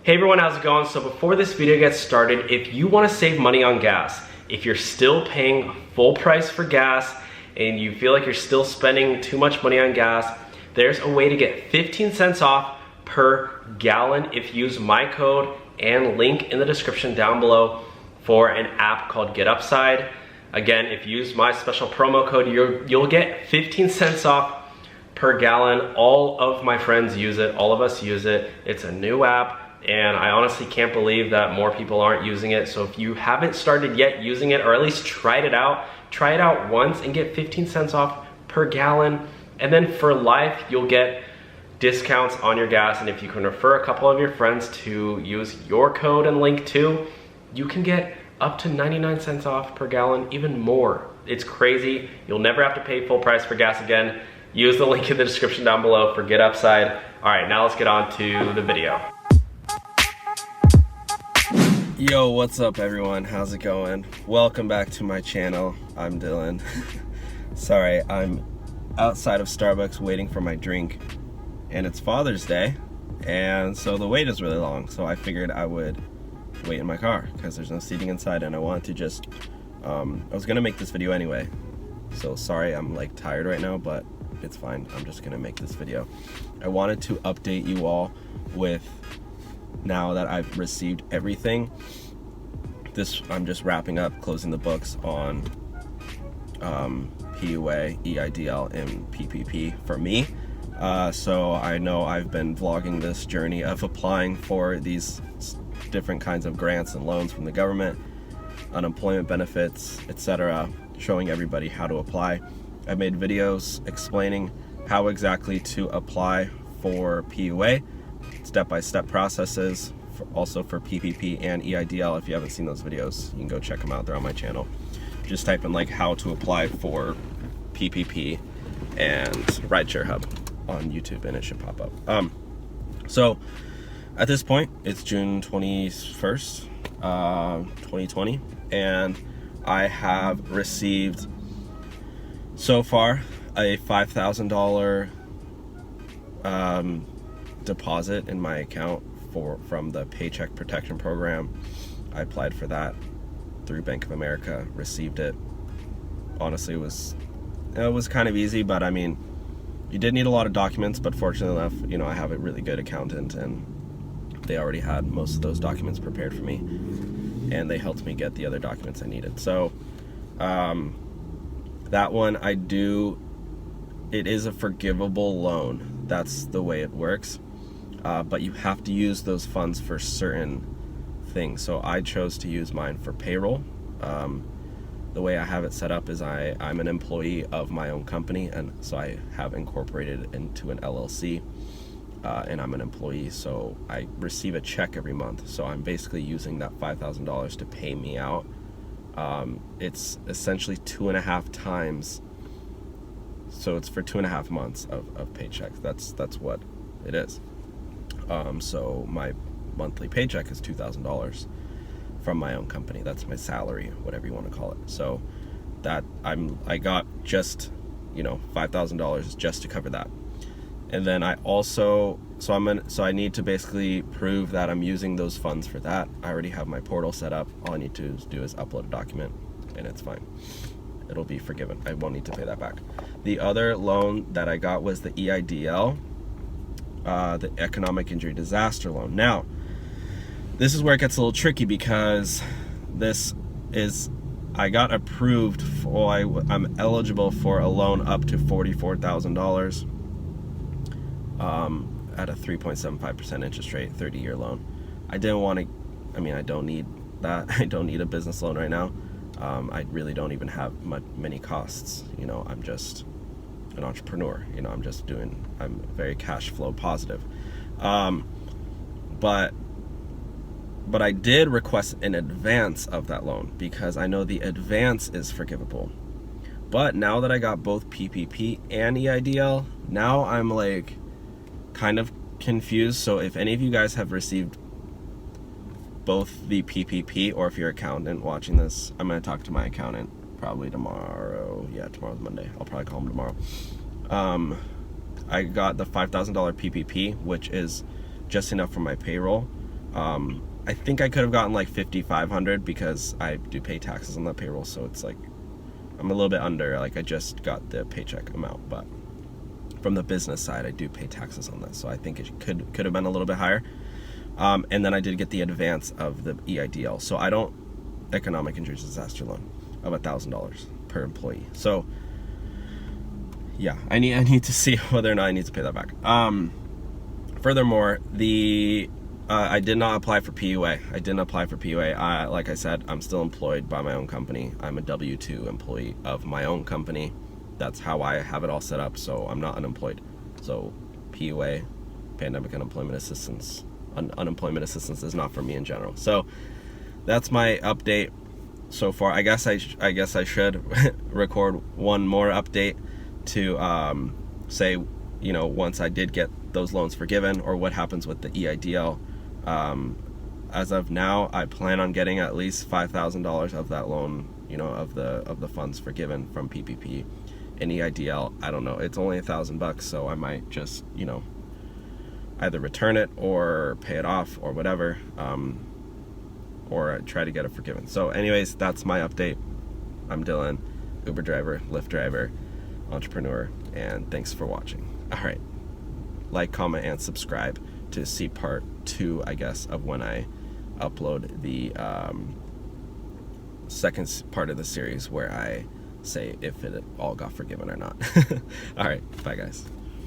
Hey everyone, how's it going? So before this video gets started, if you want to save money on gas, if you're still paying full price for gas and you feel like you're still spending too much money on gas, there's a way to get 15 cents off per gallon if you use my code and link in the description down below for an app called Get Upside. Again, if you use my special promo code, you'll get 15 cents off per gallon. All of my friends use it, all of us use it. It's a new app. And I honestly can't believe that more people aren't using it. So if you haven't started yet using it, or at least try it out once and get 15 cents off per gallon. And then for life, you'll get discounts on your gas. And if you can refer a couple of your friends to use your code and link too, you can get up to 99 cents off per gallon, even more. It's crazy. You'll never have to pay full price for gas again. Use the link in the description down below for Get Upside. All right, now let's get on to the video. Yo, what's up everyone? How's it going? Welcome back to my channel. I'm Dylan. Sorry, I'm outside of Starbucks waiting for my drink, and it's Father's Day, and so the wait is really long, so I figured I would wait in my car because there's no seating inside, and I wanted to just I was gonna make this video anyway, so sorry I'm like tired right now, but it's fine. I'm just gonna make this video. I wanted to update you all with, now that I've received everything, I'm just wrapping up, closing the books on PUA, EIDL, and PPP for me. So I know I've been vlogging this journey of applying for these different kinds of grants and loans from the government, unemployment benefits, etc., showing everybody how to apply. I made videos explaining how exactly to apply for PUA, step-by-step processes, also for PPP and EIDL. If you haven't seen those videos, you can go check them out. They're on my channel. Just type in like how to apply for PPP and Rideshare Hub on YouTube and it should pop up. So at this point, it's June 21st, 2020, and I have received so far a $5,000 deposit in my account from the Paycheck Protection Program. I applied for that through Bank of America, received it. Honestly, it was kind of easy, but I mean, you did need a lot of documents, but fortunately enough, you know, I have a really good accountant and they already had most of those documents prepared for me, and they helped me get the other documents I needed. So that one it is a forgivable loan. That's the way it works. But you have to use those funds for certain things. So I chose to use mine for payroll. The way I have it set up is I'm an employee of my own company, and so I have incorporated into an LLC, and I'm an employee, so I receive a check every month. So I'm basically using that $5,000 to pay me out. It's essentially 2.5 times, so it's for 2.5 months of paychecks. That's what it is. So my monthly paycheck is $2,000 from my own company. That's my salary, whatever you want to call it. So that I got just, you know, $5,000 just to cover that. And then I also, so I need to basically prove that I'm using those funds for that. I already have my portal set up. All I need to do is upload a document and it's fine. It'll be forgiven. I won't need to pay that back. The other loan that I got was the EIDL, the Economic Injury Disaster Loan. Now, this is where it gets a little tricky because I got approved for, I'm eligible for a loan up to $44,000 at a 3.75% interest rate, 30-year loan. I didn't want to, I mean, I don't need that. I don't need a business loan right now. I really don't even have many costs. You know, I'm just an entrepreneur. You know, I'm very cash flow positive. But I did request an advance of that loan because I know the advance is forgivable. But now that I got both PPP and EIDL, now I'm like kind of confused. So if any of you guys have received both the PPP, or if you're an accountant watching this, I'm going to talk to my accountant probably tomorrow. Yeah, tomorrow's Monday. I'll probably call him tomorrow. I got the $5,000 PPP, which is just enough for my payroll. I think I could have gotten like $5,500 because I do pay taxes on that payroll, so it's like I'm a little bit under. Like I just got the paycheck amount, but from the business side, I do pay taxes on that, so I think it could have been a little bit higher. And then I did get the advance of the EIDL, so I don't economic injury disaster loan of $1,000 per employee. So yeah, I need to see whether or not I need to pay that back. Furthermore, I did not apply for PUA. I didn't apply for PUA. Like I said, I'm still employed by my own company. I'm a W-2 employee of my own company. That's how I have it all set up, so I'm not unemployed. So PUA, Pandemic Unemployment Assistance, unemployment assistance is not for me in general. So that's my update so far. I guess I should record one more update to say, you know, once I did get those loans forgiven, or what happens with the EIDL. As of now, I plan on getting at least $5,000 of that loan, you know, of the funds forgiven from PPP. And EIDL, I don't know, it's only $1,000, so I might just, you know, either return it or pay it off or whatever, or try to get it forgiven. So anyways, that's my update. I'm Dylan, Uber driver, Lyft driver, entrepreneur, and thanks for watching. All right, like, comment, and subscribe to see part 2, I guess, of when I upload the second part of the series where I say if it all got forgiven or not. All right, bye guys.